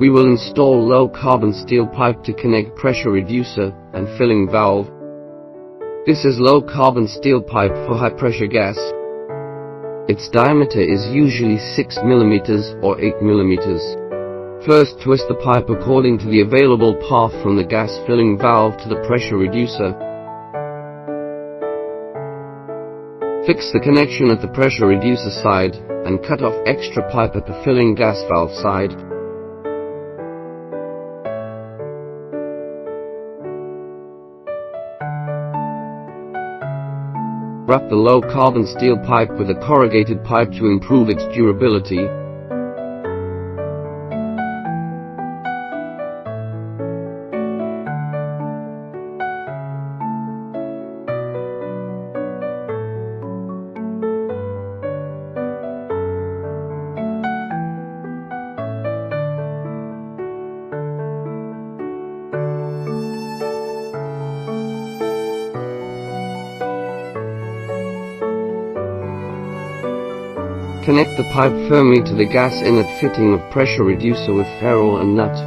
We will install low carbon steel pipe to connect pressure reducer and filling valve. This is low carbon steel pipe for high pressure gas. Its diameter is usually 6 mm or 8 mm. First, twist the pipe according to the available path from the gas filling valve to the pressure reducer. Fix the connection at the pressure reducer side and cut off extra pipe at the filling gas valve side. Wrap the low carbon steel pipe with a corrugated pipe to improve its durability. Connect the pipe firmly to the gas inlet fitting of pressure reducer with ferrule and nut.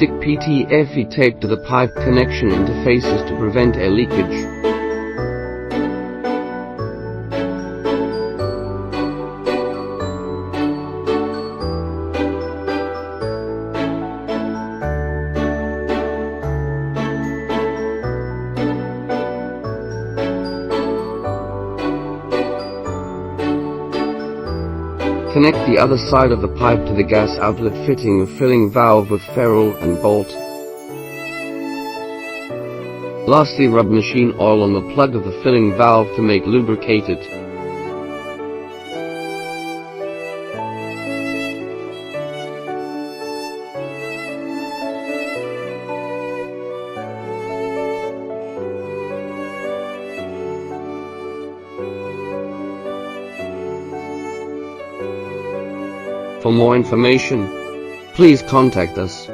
Stick PTFE tape to the pipe connection interfaces to prevent air leakage. Connect the other side of the pipe to the gas outlet fitting of filling valve with ferrule and bolt. Lastly, rub machine oil on the plug of the filling valve to make lubricated. For more information, please contact us.